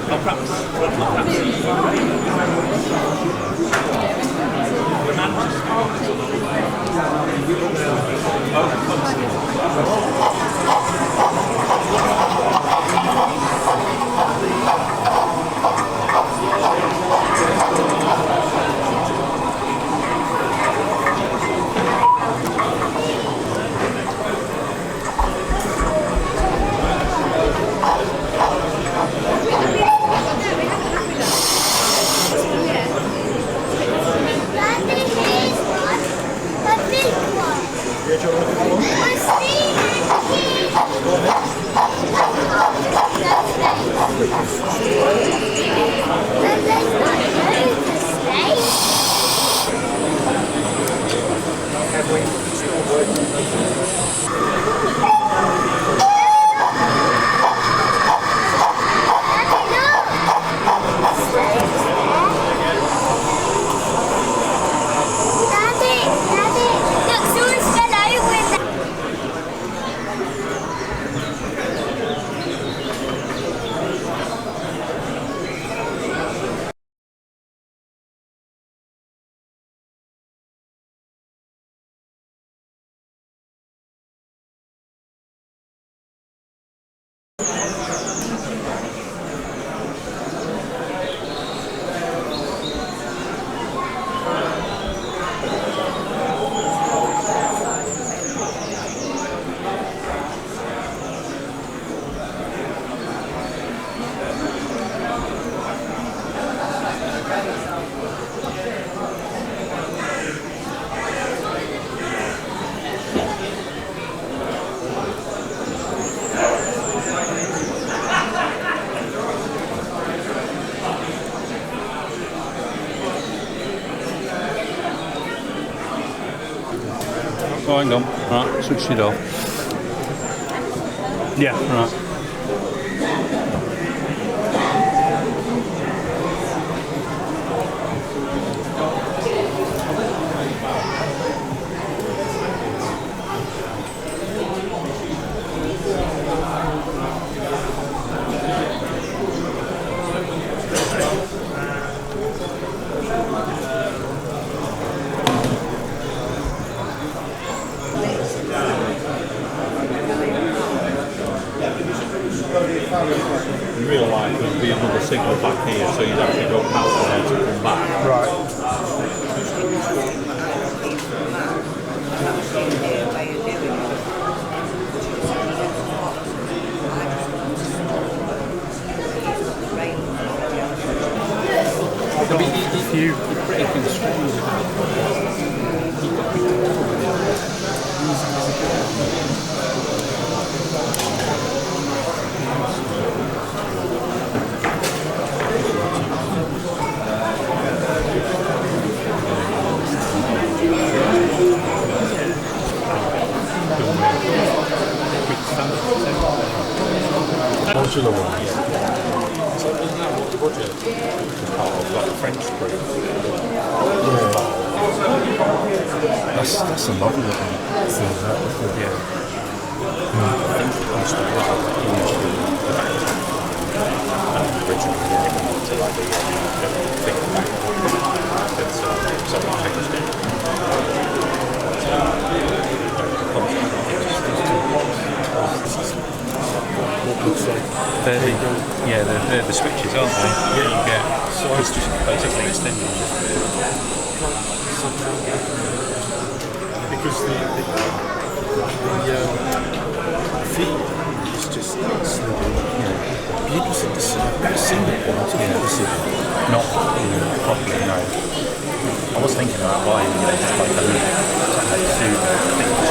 Oh, Oh, hang on. Right, switch it off. Yeah, right. In real life, there'd be another signal back here, so you'd actually go past there to come back. Right. I mean, if you're pretty constrained modular one. So isn't that what the budget? Oh, like the French group. That's a lovely one. Yeah. I think it comes to originally to like the big back. So we changed it. They're the switches, aren't they? Yeah. So it's just basically extending. Because the feed is just slowly, be interested to see. I've never seen it Not properly, no. I was thinking about buying, just like a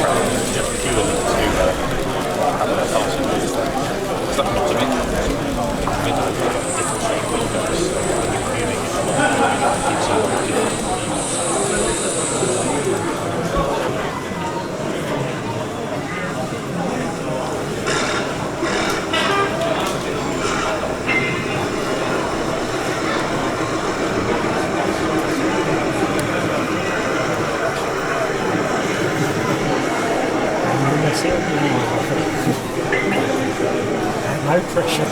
travel just purely to have a passing with stuff not to mention different shape windows when you're moving it No pressure.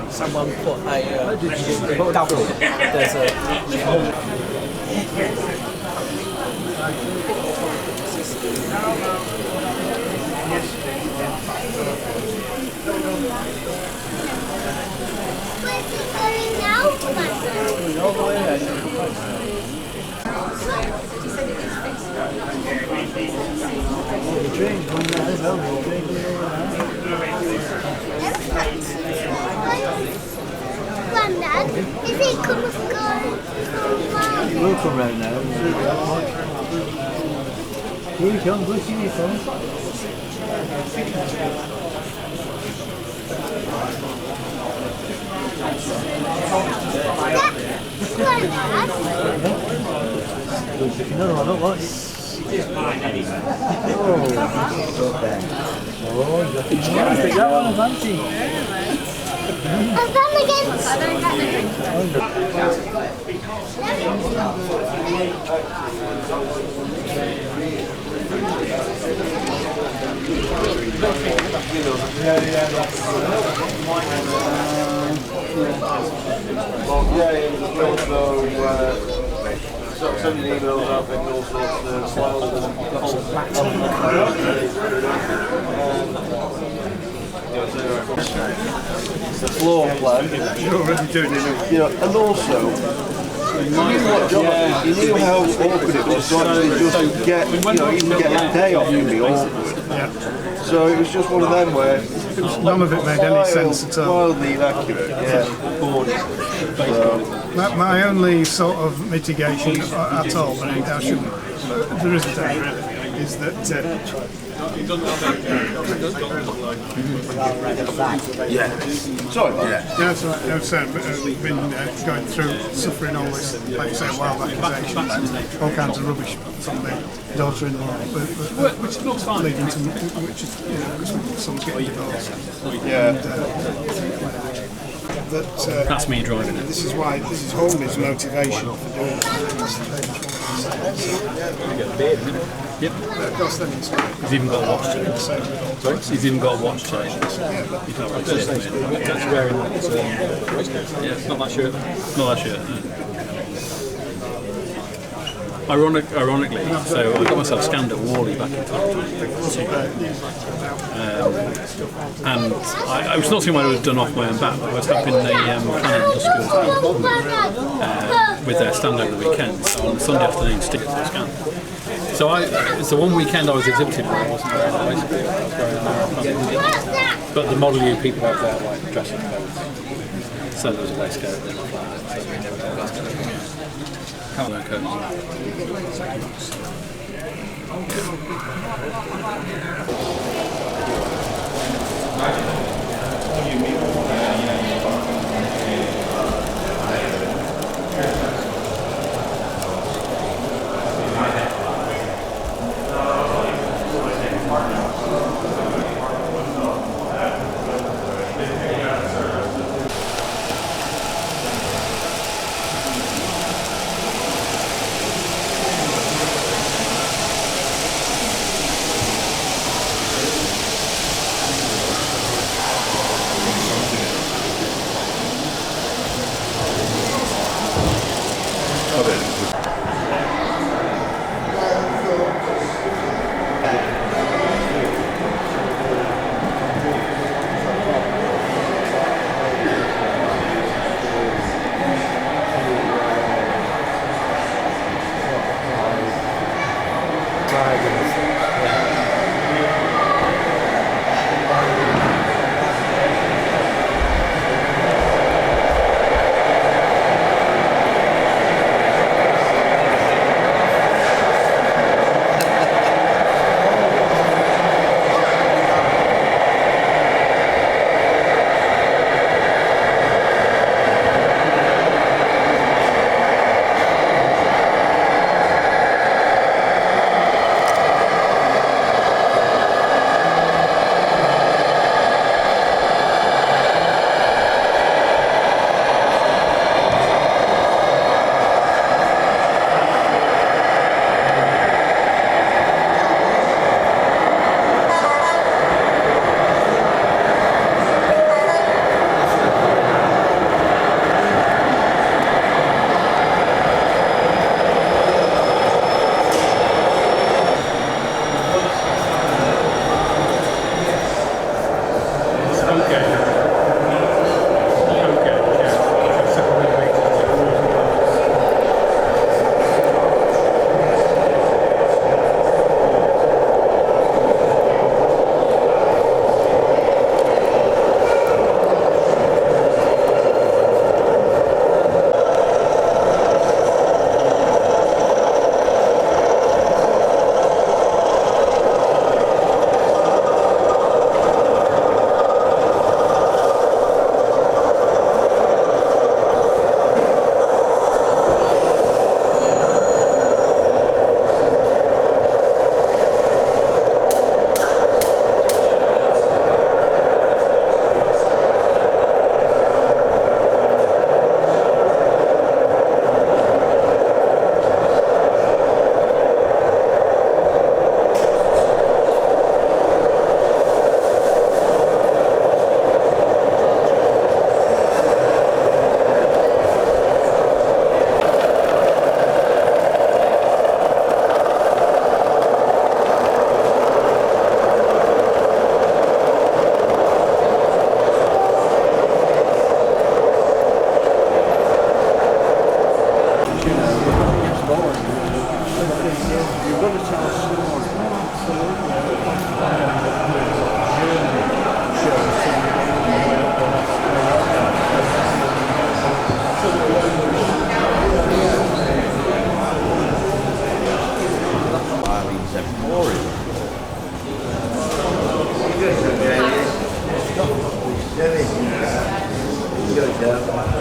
someone put a double. There's a Where's it going now? Grandad, is it coming from It will come round now. Here he comes, look, here he comes. Grandad? Look, another one, look, look. Oh, you take that one, fancy. I've done again. Sending emails out and all sorts of the floor plan. You're already doing it. You know, and also, he knew what job it was. He knew how awkward it was to actually just get, you know, even get a day off would be awkward. Yeah. So it was just one of them where None of it made any sense at all. wildly inaccurate. Yeah. My only sort of mitigation at all, but I shouldn't, there isn't any really, is that Sorry. Yeah. yeah, so I've said, we've been going through, suffering all this, like you say, wild accusations, all kinds of rubbish from the daughter-in-law, Which looks fine. leading to, which is, you know, because someone's getting divorced. Yeah. That's me driving it. This is why, this is Holmes' motivation for doing this. Yep. Of course, then it's like, He's even got a watch chain. Sorry? He's even got a watch chain. You can't really see it. That's wearing that. Yeah, it's not that shirt. Not that shirt. No. Ironically, so I got myself scanned at Worley back in 2022. And I was not seeing what I would have done off my own bat, but I was helping the planning school with their stand over the weekend. So on Sunday afternoon, stick it to the scan. So it's the one weekend I was exhibited where I wasn't wearing that, basically. I was wearing that. But the Model U people have their like dressing codes. So there was a waistcoat and stuff like that. Can't wear coats. get it down.